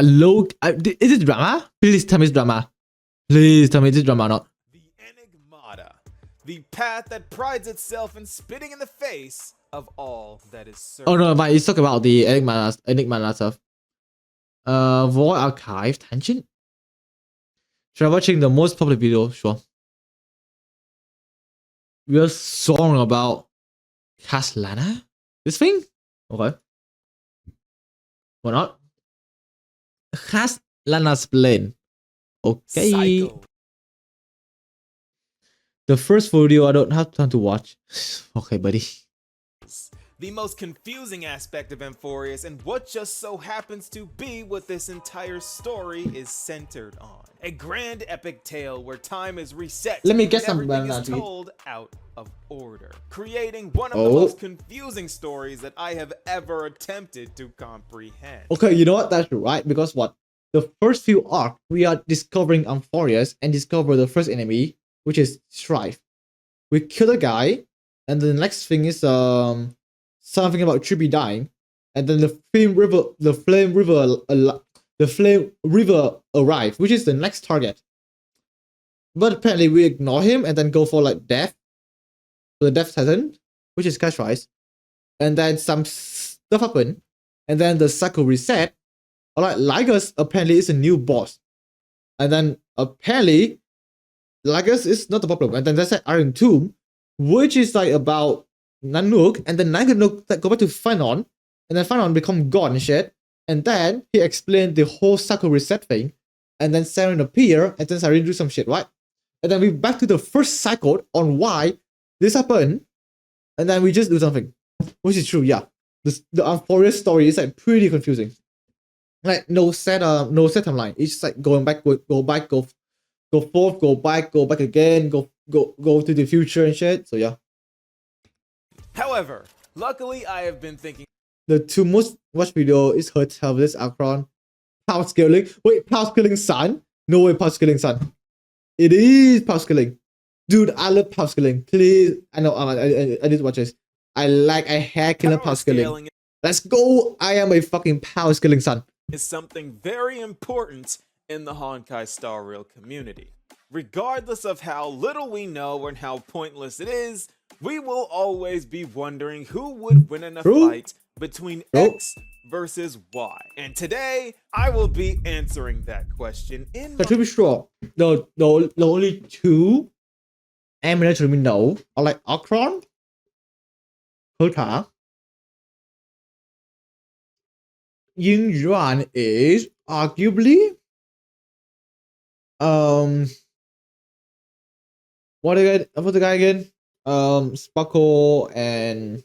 a low. Is it drama? Please tell me it's drama. Please tell me it's drama or not. The Enigmata, the path that prides itself in spitting in the face of all that is certain. Oh no, but it's talking about the Enigma stuff. Void Archive Tangent. Try watching the most popular video, sure. We are song about Caslana? This thing? Okay. Why not? Caslana's plane. Okay. Psycho. The first video I don't have time to watch. Okay, buddy. The most confusing aspect of Amphorius and what just so happens to be what this entire story is centered on. A grand epic tale where time is reset. Let me get and some everything is told out of order, creating one of the most confusing stories that I have ever attempted to comprehend. Okay, you know what? That's right. Because what? The first few arcs, we are discovering Amphorius and discover the first enemy, which is Strife. We kill the guy, and the next thing is something about Trippy dying, and then the flame river arrives, which is the next target. But apparently we ignore him and then go for like death, the Death Titan, which is Cash Rice, and then some stuff happen, and then the cycle reset. Alright, Lygus apparently is a new boss, and then apparently Lygus is not the problem, and then there's an Iron Tomb, which is like about Nanook, and then Nanook go back to Phanon, and then Phanon become God and shit, and then he explained the whole cycle reset thing, and then Siren appear, and then Siren do some shit, right? And then we back to the first cycle on why this happened, and then we just do something, which is true, yeah. The Amphorius story is like pretty confusing, like no set timeline. It's just like going back, go back, go forth, go back again, go to the future and shit. So yeah. However, luckily I have been thinking the two most watched video is her tell this Acheron power scaling. Wait, power scaling sun? No way, power scaling sun. It is power scaling. Dude, I love power scaling. Please, I know I need to watch this. I hack killer power scaling. Let's go! I am a fucking power scaling son. Is something very important in the honkai starrail community. Regardless of how little we know and how pointless it is, we will always be wondering who would win in a fight between X versus Y. And today, I will be answering that question in to be sure, the only two Emanators we know are like Acheron, Hota. Ying Yuan is arguably what the guy again? Sparkle and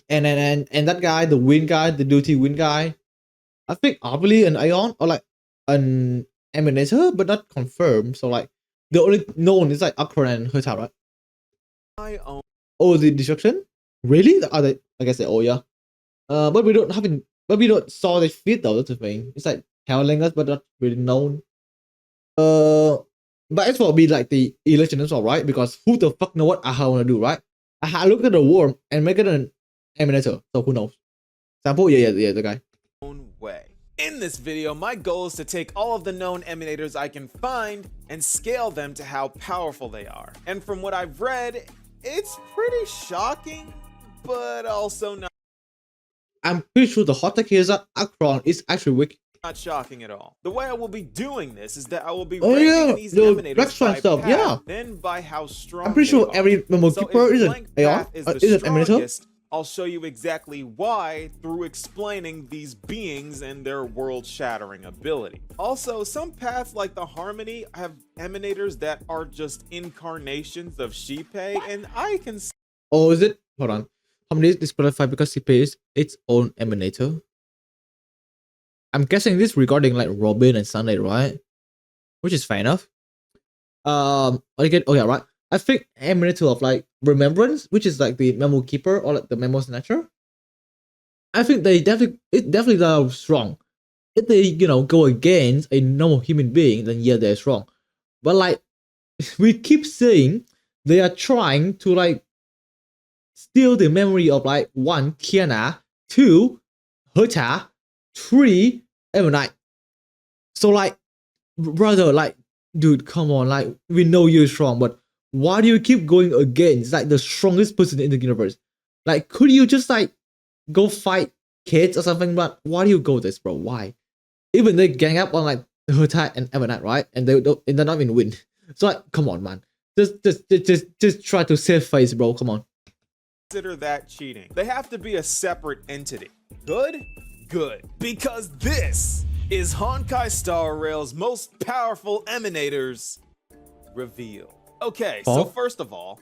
that guy, the wind guy, the duty wind guy. I think arguably an Ion or like an Emanator, but not confirmed. So like the only known is like Acheron and Hota, right? Oh, the destruction? Really? I guess they all, yeah. But we don't saw the feed though. That's the thing. It's like telling us, but not really known. But it's for be like the election as well, right? Because who the fuck know what Aha wanna do, right? Aha look at the worm and make it an Emanator. So who knows? Sample, yeah, the guy. Way. In this video, my goal is to take all of the known Emanators I can find and scale them to how powerful they are. And from what I've read, it's pretty shocking, but also not. I'm pretty sure the Hotakeza Acheron is actually weak. Not shocking at all. The way I will be doing this is that I will be ranking these Emanators by stuff, path, yeah. then by how strong I'm pretty sure every Memo Keeper is an Aeon, is an Emanator. I'll show you exactly why through explaining these beings and their world-shattering ability. Also, some paths like the Harmony have Emanators that are just incarnations of Shippei, and I can... Oh, is it? Hold on. Harmony is disqualified because Shippei is its own Emanator. I'm guessing this regarding like Robin and Sunday, right? Which is fair enough. Again, oh yeah, right. I think Emanator of like Remembrance, which is like the Memo Keeper or like the Memo Snatcher. I think it definitely are strong. If they, go against a normal human being, then yeah, they're strong. But like, we keep saying they are trying to like steal the memory of like one, Kiana, two, Hota, 3 Emanite. So like, brother, like, dude, come on, like, we know you're strong, but why do you keep going against like the strongest person in the universe? Like, could you just like go fight kids or something? But why do you go this, bro? Why? Even they gang up on like Hertai and Emanite, right? And they're not even win. So like, come on, man. Just try to save face, bro. Come on. Consider that cheating. They have to be a separate entity. Good? Good. Because this is Honkai Star Rail's most powerful Emanators reveal. Okay, so first of all,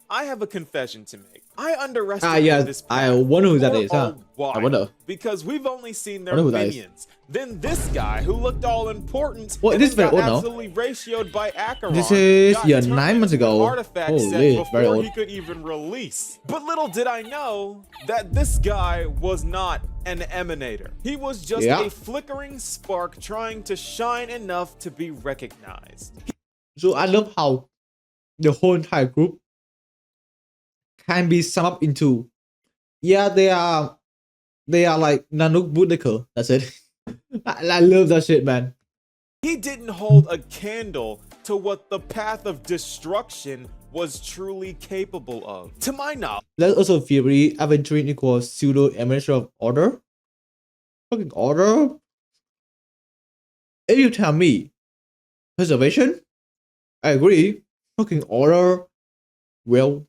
I have a confession to make. I underestimated this path. I wonder who that is, huh? I wonder. Because we've only seen their minions. Then this guy, who looked all important, well, this is very old now. absolutely ratioed by Acheron. This is 9 months ago. Holy, very old. He could even release. But little did I know that this guy was not an Emanator. He was just a flickering spark trying to shine enough to be recognized. So I love how the whole entire group can be summed up into, they are like Nanook Bootlicker. That's it. I love that shit, man. He didn't hold a candle to what the path of destruction was truly capable of, to my knowledge. There's also a theory aventurine equals pseudo emanator of order. Fucking order. If you tell me preservation, I agree. Fucking order. Well,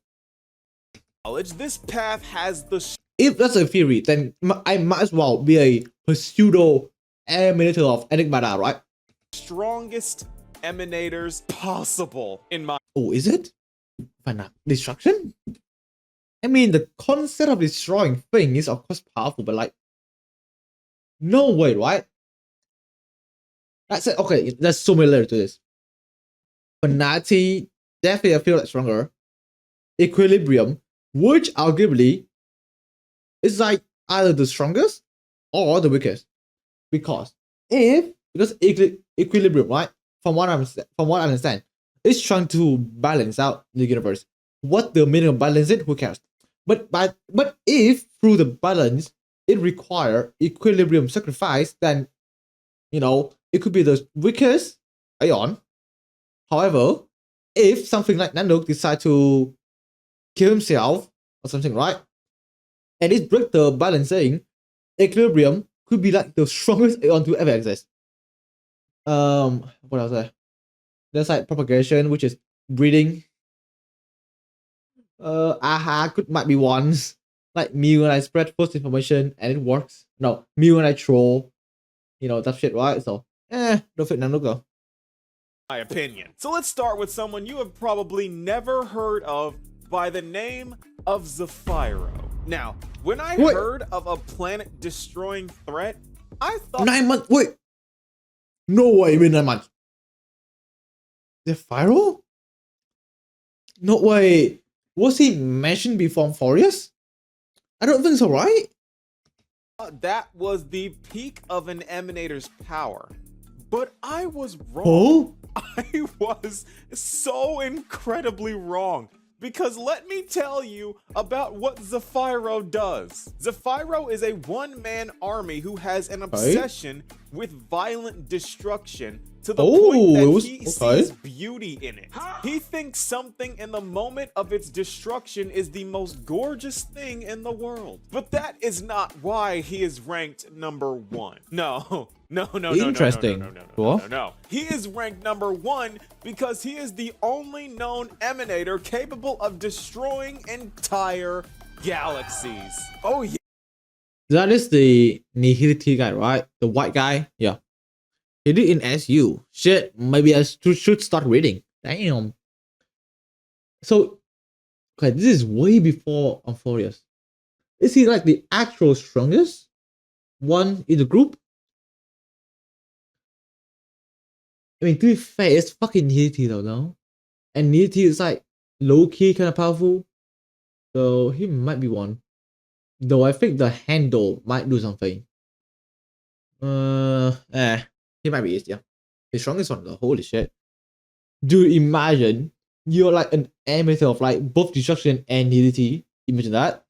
this path has the. If that's a theory, then I might as well be a pseudo emanator of Enigmata, right? Strongest emanators possible in my. Oh, is it? Destruction? I mean, the concept of destroying things is of course powerful, but like, no way, right? That's it. Okay, there's so many layers to this. Finality, definitely I feel like stronger. Equilibrium, which arguably is like either the strongest or the weakest. Because equilibrium, right? From what I understand, it's trying to balance out the universe. What the meaning of balance is, who cares? But if through the balance it require equilibrium sacrifice, then it could be the weakest Aeon. However, if something like Nanook decide to kill himself or something, right? And it break the balancing, equilibrium could be like the strongest Aeon to ever exist. What else there? There's like propagation, which is breeding. Might be ones. Like me when I spread false information and it works. No, me when I troll. That shit, right? So don't fit Nanook though. My opinion. So let's start with someone you have probably never heard of by the name of Zephyro. Now, when I heard of a planet-destroying threat, I thought 9 months. Wait, no way, 9 months. Zephyro? No way. Was he mentioned before Furious? I don't think so, right? That was the peak of an Emanator's power. But I was wrong. Oh? I was so incredibly wrong. Because let me tell you about what Zephyro does. Zephyro is a one-man army who has an obsession with violent destruction to the point that he sees beauty in it. He thinks something in the moment of its destruction is the most gorgeous thing in the world. But that is not why he is ranked number 1. No. Interesting. No. He is ranked number 1 because he is the only known emanator capable of destroying entire galaxies. Oh yeah. That is the Nihility guy, right? The white guy? Yeah. He did in SU. Shit, maybe I should start reading. Damn. So, okay, this is way before Furious. Is he like the actual strongest one in the group? I mean, to be fair, it's fucking Nihility though, no? And Nihility is like low-key kind of powerful. So he might be one. Though I think the handle might do something. He might be, yeah. The strongest one though, holy shit. Dude, imagine you're like an amateur of like both destruction and Nihility. Imagine that.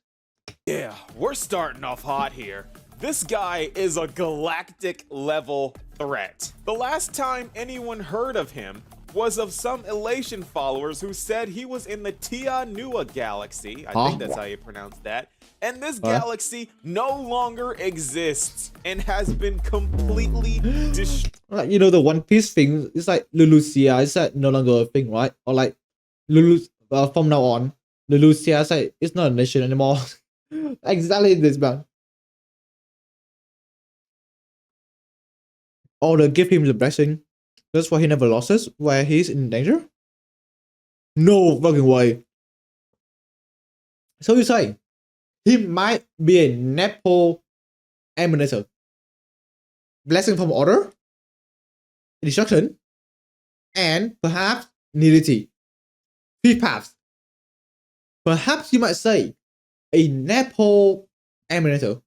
Yeah, we're starting off hot here. This guy is a galactic level threat. The last time anyone heard of him was of some Elation followers who said he was in the Tia Nua galaxy. I think that's how you pronounce that. And this galaxy no longer exists and has been completely destroyed. Like, you know, the One Piece thing, it's like Lulusia is like no longer a thing, right? Or like from now on, Lulusia is like it's not a nation anymore. Exactly this, man. Or they give him the blessing. That's why he never loses where he's in danger. No fucking way. So you say he might be a Nepo Emanator. Blessing from order, destruction, and perhaps nudity. Three paths. Perhaps you might say a Nepo Emanator.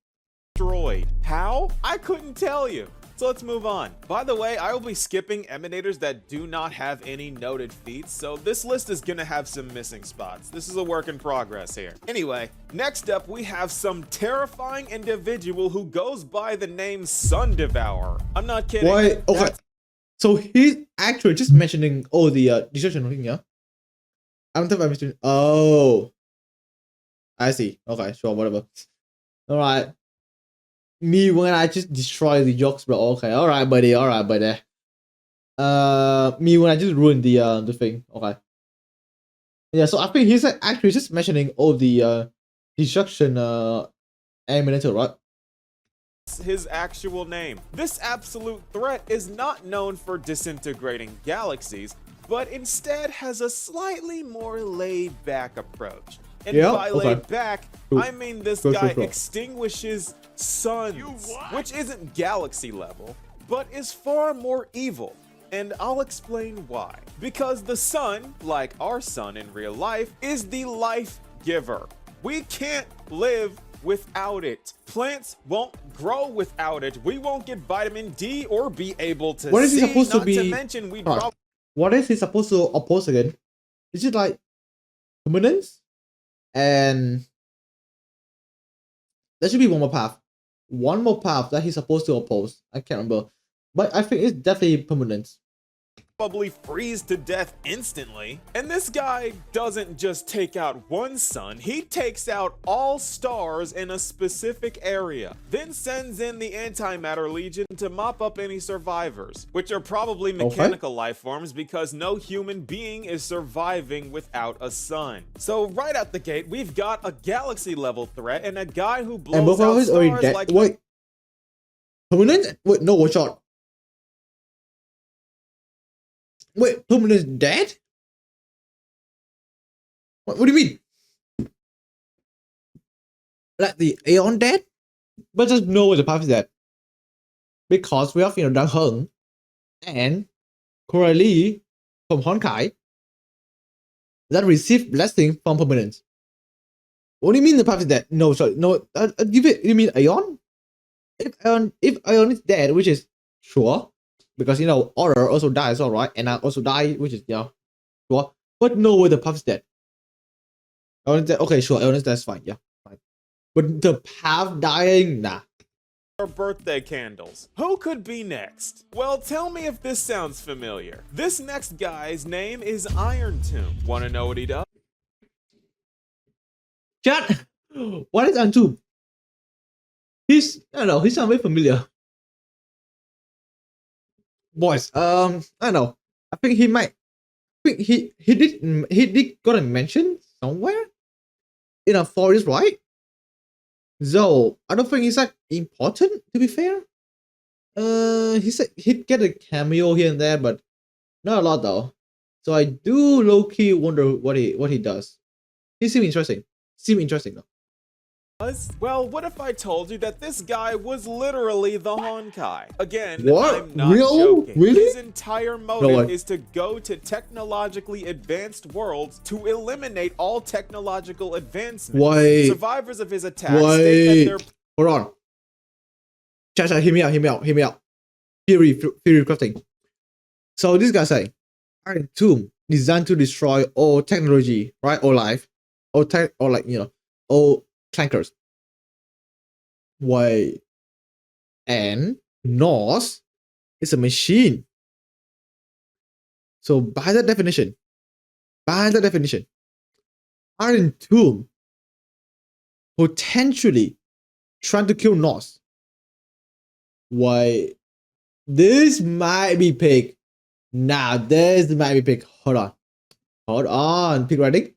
How? I couldn't tell you. So let's move on. By the way, I will be skipping Emanators that do not have any noted feats, so this list is gonna have some missing spots. This is a work in progress here. Anyway, next up we have some terrifying individual who goes by the name Sun Devourer. I'm not kidding. Why? Okay. So he's actually just mentioning all the destruction thing, yeah? I don't think I'm mentioning. Oh. I see. Okay, sure, whatever. Alright. Me when I just destroy the yokes, bro. Okay, alright, buddy. Alright, buddy. Me when I just ruined the thing. Okay. Yeah, so I think he's actually just mentioning all the destruction Emanator, right? His actual name. This absolute threat is not known for disintegrating galaxies, but instead has a slightly more laid-back approach. And by laid back, I mean this guy extinguishes suns, which isn't galaxy level, but is far more evil. And I'll explain why. Because the sun, like our sun in real life, is the life giver. We can't live without it. Plants won't grow without it. We won't get vitamin D or be able to what is see, he supposed not to be? To mention we'd probably... What is he supposed to oppose again? Is it like permanence? And there should be one more path. One more path that he's supposed to oppose. I can't remember. But I think it's definitely permanence. Probably freeze to death instantly. And this guy doesn't just take out one sun, he takes out all stars in a specific area, then sends in the Antimatter Legion to mop up any survivors, which are probably mechanical life forms because no human being is surviving without a sun. So right out the gate, we've got a galaxy level threat and a guy who blows out stars like... Wait. Permanence? Wait, no, one shot. Wait, Permanence dead? What do you mean? Like the Aeon dead? But just know the path is dead. Because we have, you know, Dang Heng and Coralie from Honkai that received blessing from Permanence. What do you mean the path is dead? No, sorry, no. You mean Aeon? If Aeon is dead, which is sure. Because, you know, Order also dies, alright, and I also die, which is, you know, sure. But no way the path is dead. Okay, sure, Eldon, that's fine, yeah, fine. But the path dying, nah. Our birthday candles. Who could be next? Well, tell me if this sounds familiar. This next guy's name is Iron Tomb. Wanna know what he does? Chat! What is Iron Tomb? I don't know, he sounds very familiar. Boys, I don't know. I think he might. I think he did got a mention somewhere in a forest, right? So I don't think he's like important. To be fair, he said he'd get a cameo here and there, but not a lot though. So I do low key wonder what he does. He seems interesting. Though. Well, what if I told you that this guy was literally the honkai? Again, what? I'm not joking. Really? His entire motive is to go to technologically advanced worlds to eliminate all technological advancements. Wait. Survivors of his attack state that they're... Hold on. Chat, hear me out. Theory crafting. So this guy saying, Iron Tomb designed to destroy all technology, right? Or life. Or like, you know, all clankers. Why? and Norse is a machine. So by that definition, Iron Tomb potentially trying to kill Norse. Why? This might be pig. Nah, this might be pig. Hold on. Pig writing.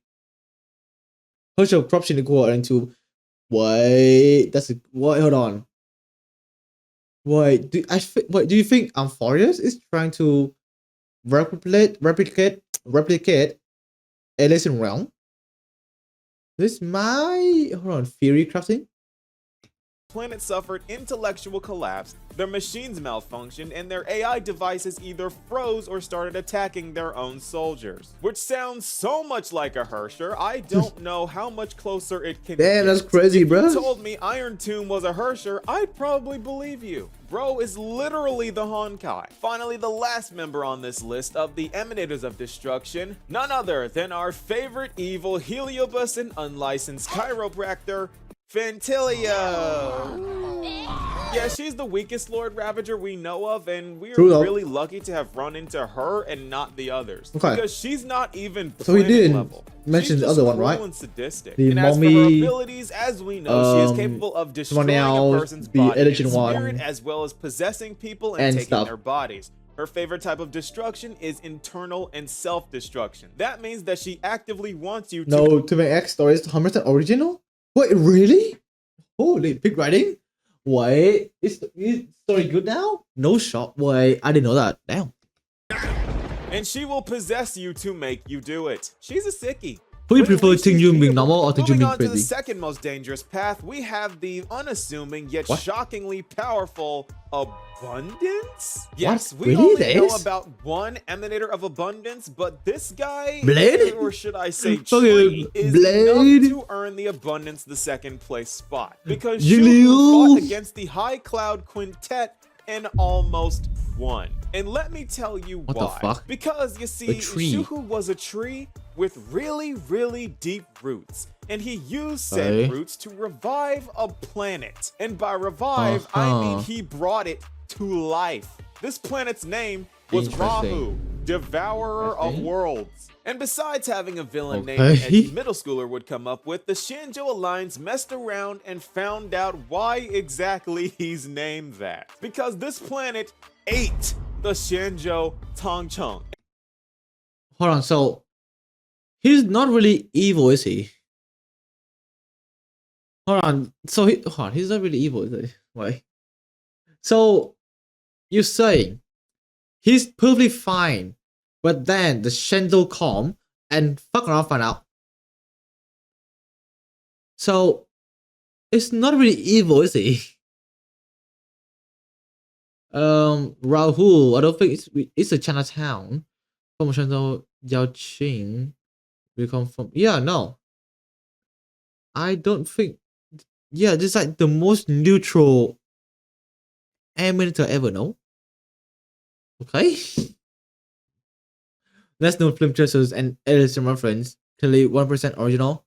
Partial corruption equal into. Wait, hold on. Wait, do you think Amphorius is trying to replicate Elysian Realm? This might theory crafting. Planet suffered intellectual collapse, their machines malfunctioned, and their AI devices either froze or started attacking their own soldiers. Which sounds so much like a Hersher, I don't know how much closer it can Damn, get. that's crazy, bro. If you told me Iron Tomb was a Hersher, I'd probably believe you. Bro is literally the Honkai. Finally, the last member on this list of the Emanators of Destruction, none other than our favorite evil Heliobus and unlicensed chiropractor, Fantilia. Yeah, she's the weakest Lord Ravager we know of, and we're really lucky to have run into her and not the others. Okay. Because she's not even planet level. Mention the other one, right? And sadistic. The and as for her abilities, as we know, she is capable of destroying a person's body and spirit, as well as possessing people and taking their bodies. Her favorite type of destruction is internal and self-destruction. That means that she actively wants you to... No, to make X stories 100% original? Wait, really? Holy, pig writing? Wait, is story good now? No shot. Wait, I didn't know that. Damn. And she will possess you to make you do it. She's a sickie. Do you prefer Ting Yun being normal or Ting Yun being Moving on to the crazy? second most dangerous path, we have the unassuming yet shockingly powerful Abundance? Yes, we only know about one Emanator of Abundance, but this guy, Blade? or should I say Tree, is enough to earn the Abundance the second place spot. Because Shuhu fought against the High Cloud Quintet and almost won. And let me tell you why. The fuck? Because you see, Shuhu was a tree with really, really deep roots. And he used said roots to revive a planet. And by revive, I mean he brought it to life. This planet's name was Bruhh, Devourer of Worlds. And besides having a villain name any middle schooler would come up with, the Shanzhou Alliance messed around and found out why exactly he's named that. Because this planet ate the Shanzhou Tongcheng. Hold on, so he's not really evil, is he? Hold on, so he's not really evil, is he? Why? So you're saying he's perfectly fine, but then the Shanzhou come and fuck around, find out. So it's not really evil, is he? Rahul, I don't think it's a Chinatown. From Shanzhou Yao Qing. We come from no. I don't think this is like the most neutral Emanator ever, no? Okay. Let's know film trailers and Elysian reference. Clearly 1% original.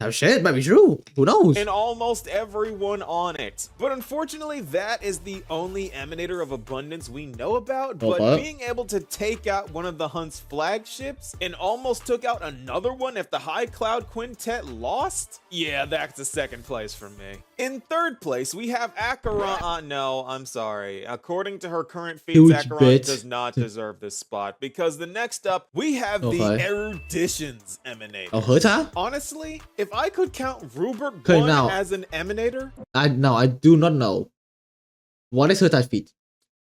That shit might be true. Who knows? And almost everyone on it. But unfortunately, that is the only Emanator of Abundance we know about. But being able to take out one of the Hunt's flagships and almost took out another one if the High Cloud Quintet lost? Yeah, that's the second place for me. In third place, we have Acheron. No, I'm sorry. According to her current feeds, Acheron does not deserve this spot. Because the next up, we have the Eruditions Emanator. Herta? Honestly, if I could count Rupert 1 as an Emanator... I do not know. What is her type feat?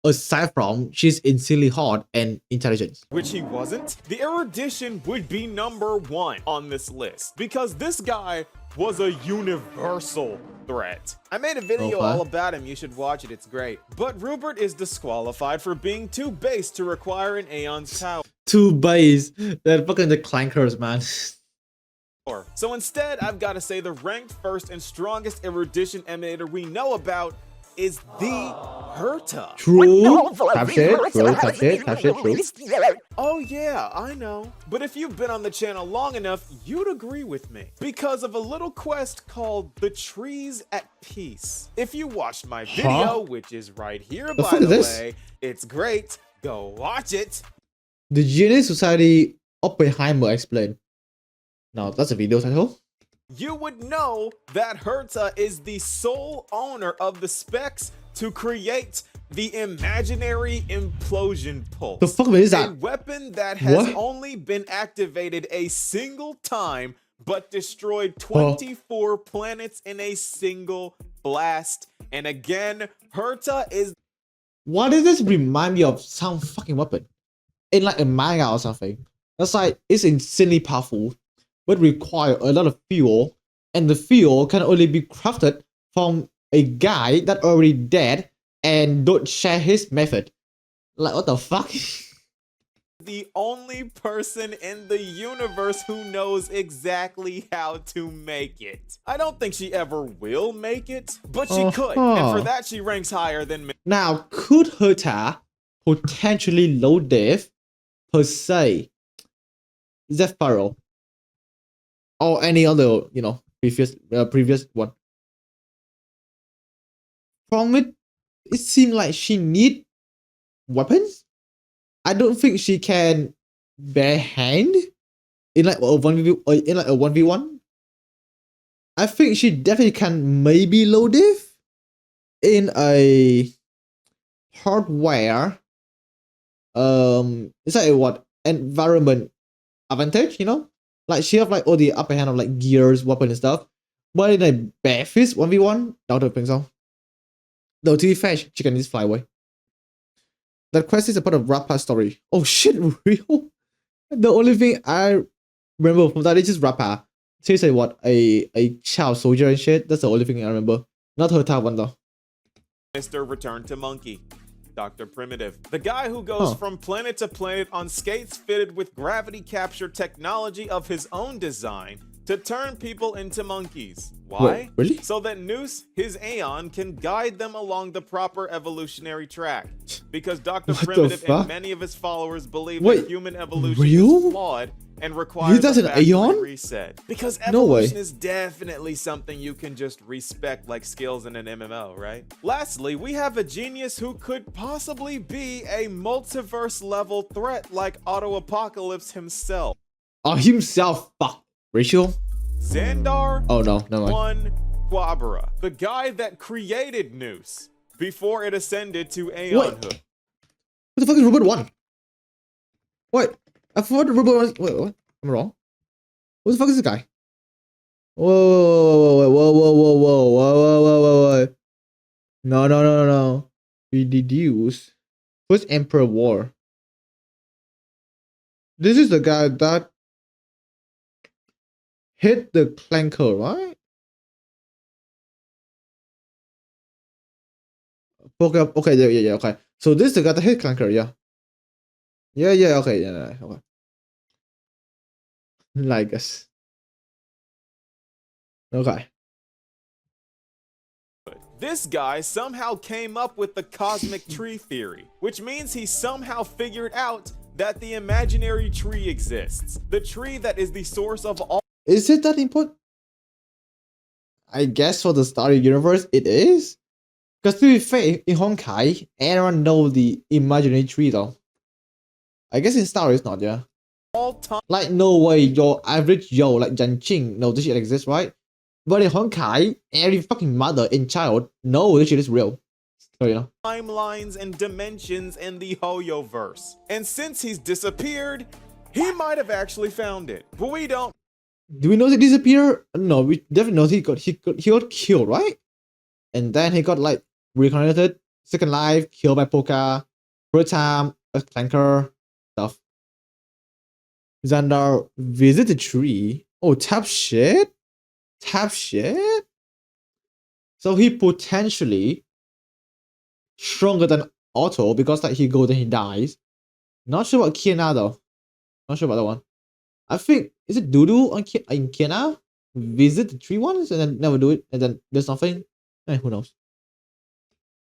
Aside from she's insanely hot and intelligent. Which he wasn't. The Erudition would be number 1 on this list. Because this guy was a universal threat. I made a video all about him, you should watch it, it's great. But Rupert is disqualified for being too base to require an Aeon's power. Too base? They're fucking the clankers, man. So instead, I've got to say the ranked first and strongest Erudition Emanator we know about is the Herta. True. Tap shit. True. Tap shit. Tap shit. True. Oh yeah, I know. But if you've been on the channel long enough, you'd agree with me. Because of a little quest called The Trees at Peace. If you watched my video, which is right here by the way, it's great. Go watch it. The Genius Society Oppenheimer explained. Now that's a video title. You would know that Herta is the sole owner of the specs to create the imaginary implosion pulse. The fuck is that? A weapon that has only been activated a single time, but destroyed 24 planets in a single blast. And again, Herta is... Why does this remind me of some fucking weapon? In like a manga or something. That's like, it's insanely powerful, but require a lot of fuel, and the fuel can only be crafted from a guy that already dead and don't share his method. Like, what the fuck? The only person in the universe who knows exactly how to make it. I don't think she ever will make it, but she could, and for that she ranks higher than me. Now, could Herta potentially low diff per se Zephyro or any other, you know, previous one? From it seemed like she need weapons. I don't think she can bare hand in like a 1v1. I think she definitely can maybe low diff in a hardware. It's like a what environment advantage, you know? Like she have like all the upper hand of like gears, weapon and stuff. But in a bare fist 1v1, I don't think so. Though to be fair, she can just fly away. That quest is a part of Rappa's story. Oh shit, real? The only thing I remember from that is just Rappa. She said what? A child soldier and shit. That's the only thing I remember. Not her top one though. Mr. Return to Monkey. Dr. Primitive, the guy who goes from planet to planet on skates fitted with gravity capture technology of his own design to turn people into monkeys. Why? Wait, really? So that Noose, his Aeon, can guide them along the proper evolutionary track. Because Dr. Primitive and many of his followers believe that human evolution is flawed and requires a factory reset. Because evolution is definitely something you can just respect like skills in an MMO, right? Lastly, we have a genius who could possibly be a multiverse level threat like Auto Apocalypse himself. Oh, himself, fuck. Rachel? Xandar? Oh no, never mind. One Quabra, the guy that created Noose before it ascended to Aeonhood. What the fuck is Robot 1? What? I thought Robot 1 was... Wait, what? I'm wrong. What the fuck is this guy? Whoa. No. We deduce. First Emperor War. This is the guy that hit the clanker, right? Okay, yeah, okay. So this is the guy that hit clanker, yeah. Yeah, okay, okay. Like us. Okay. This guy somehow came up with the cosmic tree theory, which means he somehow figured out that the imaginary tree exists. The tree that is the source of all... Is it that important? I guess for the Starry universe, it is. Because to be fair, in Honkai, everyone knows the imaginary tree though. I guess in Star it's not, yeah. All time. Like, no way your average Yo, like Janqing, knows this shit exists, right? But in Honkai, every fucking mother and child know this shit is real. So, you know. Timelines and dimensions in the hoyoverse. And since he's disappeared, he might have actually found it. But we don't. Do we know he disappeared? No, we definitely know he got killed, right? And then he got like reincarnated, second life, killed by Poka, third time, a clanker, stuff. Xandar visit the tree. Oh, tap shit? Tap shit? So he potentially stronger than Otto because like he goes and he dies. Not sure about Kiana though. Not sure about that one. I think, is it Dudu on in Kiana? Visit the tree once and then never do it and then there's nothing? Who knows?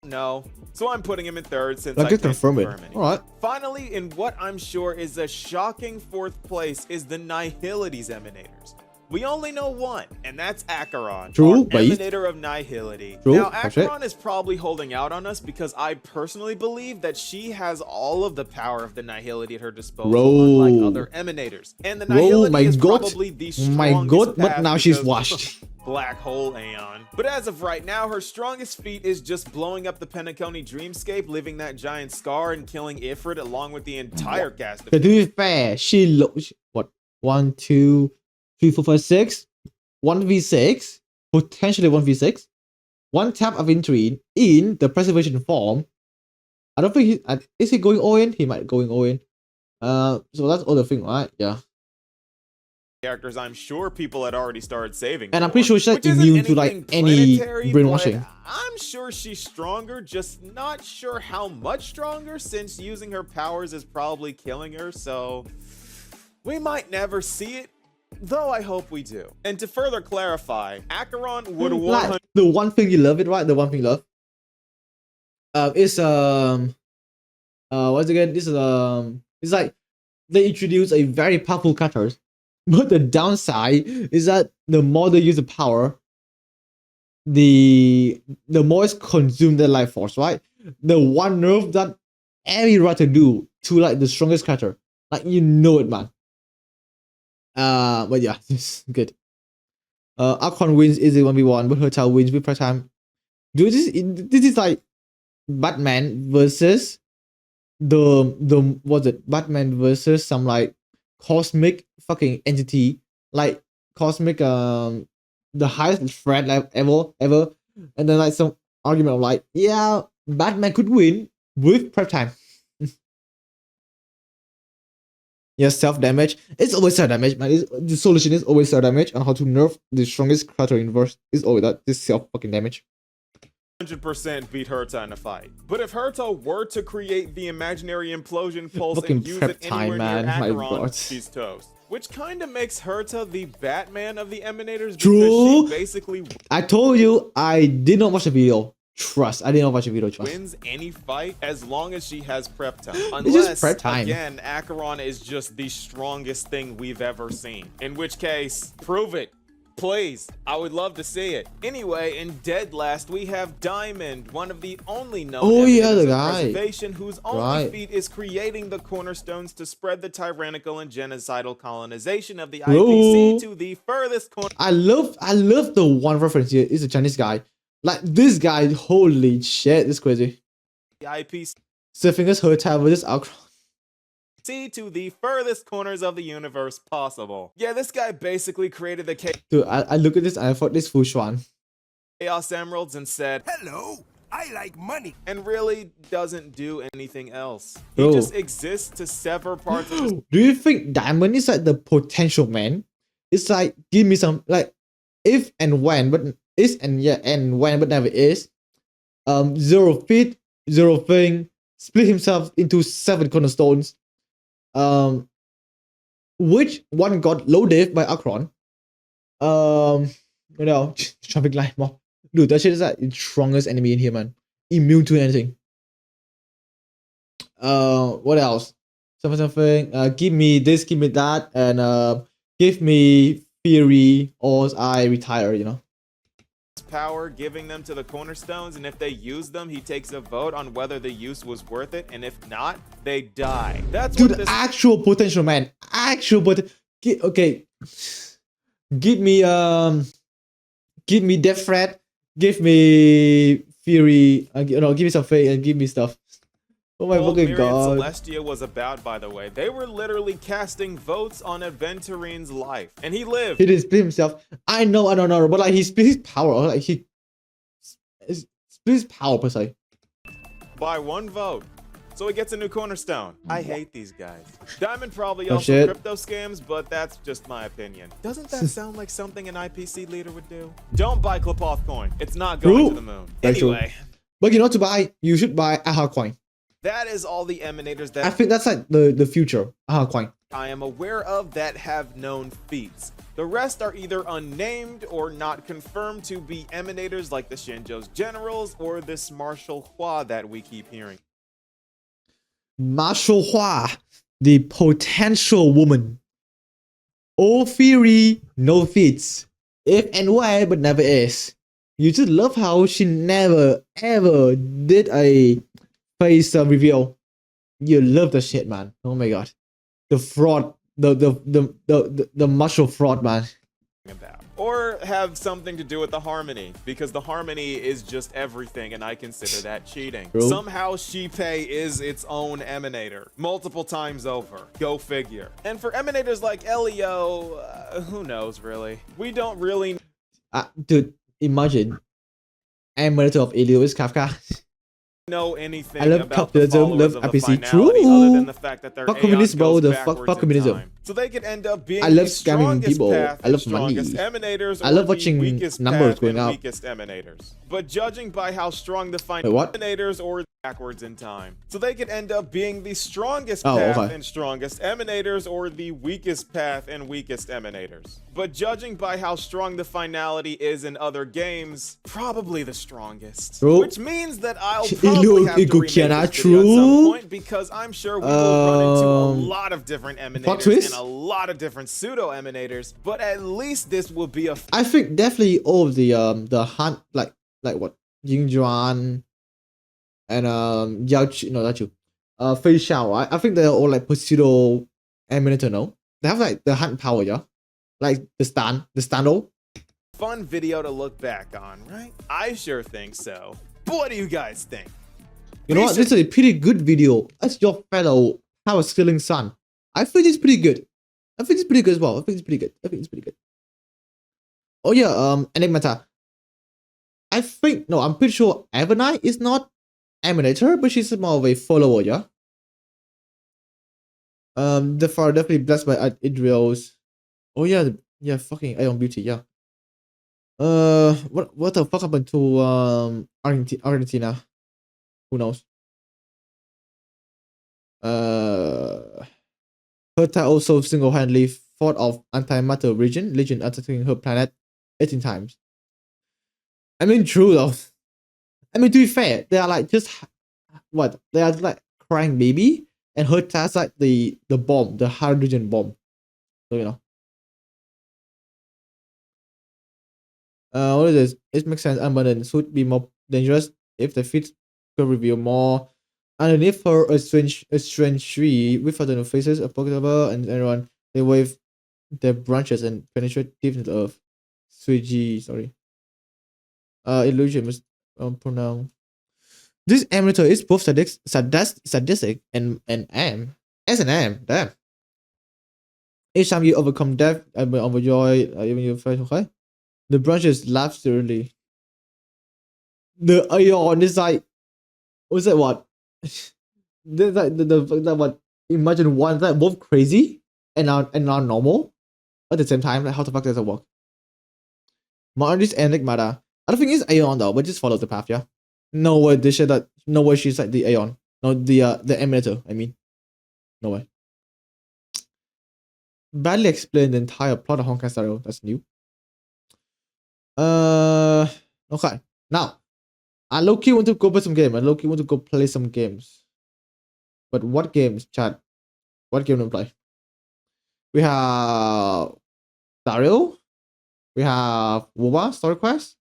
know, so I'm putting him in third since I I can can't confirm it. any. Alright. Finally, in what I'm sure is a shocking 4th place is the Nihilities Emanators. We only know one, and that's Acheron, True, our but Emanator of Nihility. True, Now, that's it. Acheron is probably holding out on us because I personally believe that she has all of the power of the Nihility at her disposal, Bro. unlike other Emanators. And the Bro, Nihility my is God. probably the My strongest God, but path now she's because- washed. Black hole Aeon. But as of right now, her strongest feat is just blowing up the Penacony dreamscape, leaving that giant scar and killing Ifrit along with the entire cast of To be fair, she looks what 1, 2, 3, 4, 5, 6, 1v6, potentially 1v6, 1 tap of entry in the preservation form. I don't think is he going all in? He might going all in. So that's all the thing, right? Yeah. characters I'm sure people had already started saving And I'm for, pretty sure she's which isn't immune to like anything any planetary, brainwashing. but I'm sure she's stronger, just not sure how much stronger since using her powers is probably killing her, so we might never see it, though I hope we do. And to further clarify, Acheron would have Like, the one thing you love it, right? The one thing you love. Is once again, this is it's like they introduce a very powerful cutter, but the downside is that the more they use the power, the more it's consumed their life force, right? The one nerf that every writer do to like the strongest cutter, like you know it, man. But yeah, this is good. Acheron wins easy 1v1, but Hertal wins with prime time. Dude, this is like Batman versus the what's it? Batman versus some like cosmic fucking entity, like cosmic the highest threat like ever, and then like some argument of like, yeah, Batman could win with prep time. Yeah, self damage. It's always self damage, man. The solution is always self damage, and how to nerf the strongest character in verse is always that this self fucking damage. 100% beat Herta in a fight. But if Herta were to create the imaginary implosion pulse Fucking and use prep it anywhere time, near man. My Acheron, God. she's toast. Which kind of makes Herta the Batman of the Emanators True. because she basically I told you I did not watch the video. Trust, I did not watch the video. Trust. wins any fight as long as she has prep time. It's Unless, just prep time. again, Acheron is just the strongest thing we've ever seen. In which case, prove it. Please, I would love to see it. Anyway, in Dead Last, we have Diamond, one of the only known the of guy. preservation, whose only Right. feat is creating the cornerstones to spread the tyrannical and genocidal colonization of the Bro. IPC to the furthest corner. I love the one reference here. It's a Chinese guy. Like this guy, holy shit, this is crazy. The IPC Surfingers Herta versus Acheron. to the furthest corners of the universe possible. Yeah, this guy basically created the Dude, I look at this and I thought this Fushuan. Chaos Emeralds and said, Hello, I like money. and really doesn't do anything else. Bro. He just exists to sever parts of the Do you think Diamond is like the potential man? It's like give me some like if and when, but is and yeah and when but never is. 0 feet, 0 thing, split himself into 7 cornerstones. Which one got low diff by Acheron. You know, traffic light mob. Dude, that shit is like the strongest enemy in here, man. Immune to anything. What else? Something. Give me this, give me that, and give me Fury or I retire. You know. power, giving them to the cornerstones, and if they use them, he takes a vote on whether the use was worth it, and if not, they die. That's Dude, what this actual potential, man. Actual okay. Give me Death Threat. Give me Fury. Give me some fate and give me stuff. Oh my whole fucking Myriad god. Celestia was about, by the way. They were literally casting votes on Aventurine's life, and he lived. He didn't split himself. I know, but like he split his power. Like he split his power per se. By 1 vote. So he gets a new cornerstone. I hate these guys. Diamond probably Oh, also shit. crypto scams, but that's just my opinion. Doesn't that sound like something an IPC leader would do? Don't buy Klapoth coin. It's not going True. to the moon. That's true. Anyway, But you know what to buy? You should buy Aha coin. that is all the emanators I that think that's like the future. Aha coin. I am aware of that have known feats. The rest are either unnamed or not confirmed to be emanators like the Shinjo's generals or this Marshal Hua that we keep hearing. Marshal Hua, the potential woman. All theory, no feats. If and why, but never is. You just love how she never ever did a face reveal. You love the shit, man. Oh my god. The fraud, the martial fraud, man. About. Or have something to do with the harmony, because the harmony is just everything, and I consider that cheating. True. Somehow Shipei is its own emanator, multiple times over. Go figure. And for emanators like Elio, who knows really? We don't really Dude, imagine Emanator of Elio is Kafka. know anything I love about the capitalism, followers love of the RPC. finality True. other than the fact that their Fuck Aeon communism, bro. goes The fuck backwards in communism. time. So they could end up being I love the scamming strongest people. path I love and strongest money. emanators, I love or watching the weakest numbers path going and up. weakest emanators. But judging by how strong the Wait, what? emanators or backwards in time. So they could end up being the strongest Oh, path okay. and strongest emanators or the weakest path and weakest emanators. But judging by how strong the finality is in other games, probably the strongest. True. Which means that I'll probably have to remake this video at some True. point, because I'm sure we will run into a lot of different emanators twist? and a lot of different pseudo emanators, but at least this will be a I think definitely all of the hunt like what Ying Juan and Yao Chu, no, not you, Fei Xiao, right? I think they're all like pseudo emanator, no? They have like the hunt power, yeah, like the stando. fun video to look back on, right? I sure think so. But what do you guys think? You know what? This is a pretty good video. As your fellow power skilling son, I think it's pretty good. I think it's pretty good as well. I think it's pretty good. I think it's pretty good. Oh yeah, Enigmata. I think no, I'm pretty sure Evernite is not emanator, but she's more of a follower, yeah. Therefore definitely blessed by Idrios. Oh yeah, yeah, fucking Ion Beauty, yeah. What the fuck happened to Argentina? Who knows? Herta also single-handedly fought off antimatter Legion attacking her planet 18 times. I mean, true though. I mean, to be fair, they are like just what? They are like crying baby, and Herta's like the bomb, the hydrogen bomb. So you know. What is this? It makes sense. Abundance would be more dangerous if the feet could reveal more. Underneath her, a strange tree with other faces, a Pokéball, and everyone. They wave their branches and penetrate deep into the earth. Suiji, sorry. Illusion was pronounced. This emulator is both sadistic and M. S and M, damn. Each time you overcome death and overjoy, even you fight, okay? The branches laugh steadily. The Aeon is like, what's that? What? There's like the what? Imagine one that both crazy and are normal at the same time. Like how the fuck does it work? Marty's Enigmata. I don't think it's Aeon though, but just follow the path, yeah. No way they said that. No way she's like the Aeon. No, the emulator. I mean, no way. Badly explained the entire plot of Honkai Star Rail. That's new. Okay. Now, I low-key want to go play some game. I low-key want to go play some games. But what games, chat? What game do we play? We have Starrail. We have WoWa Story Quest,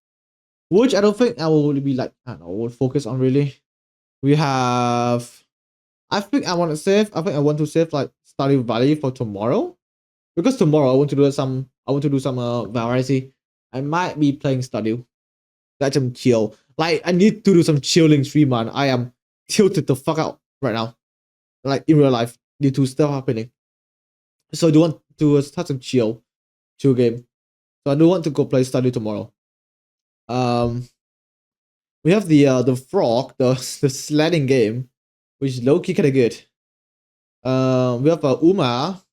which I don't think I will be like, I don't know, will focus on really. We have, I think I want to save. I think I want to save like Stardew Valley for tomorrow, because tomorrow I want to do some variety. I might be playing Stardew. That's some chill. Like I need to do some chilling stream, man. I am tilted the fuck out right now, like in real life, due to stuff happening. So I do want to start some chill game. So I do want to go play Stardew tomorrow. We have the frog, the sledding game, which is low-key kinda good. We have Uma,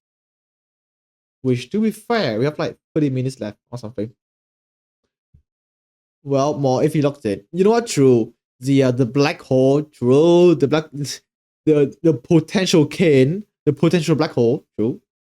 which to be fair, we have like 30 minutes left or something. Well, more if you locked it. You know what? True. The black hole, true. The potential cane the potential black hole. True.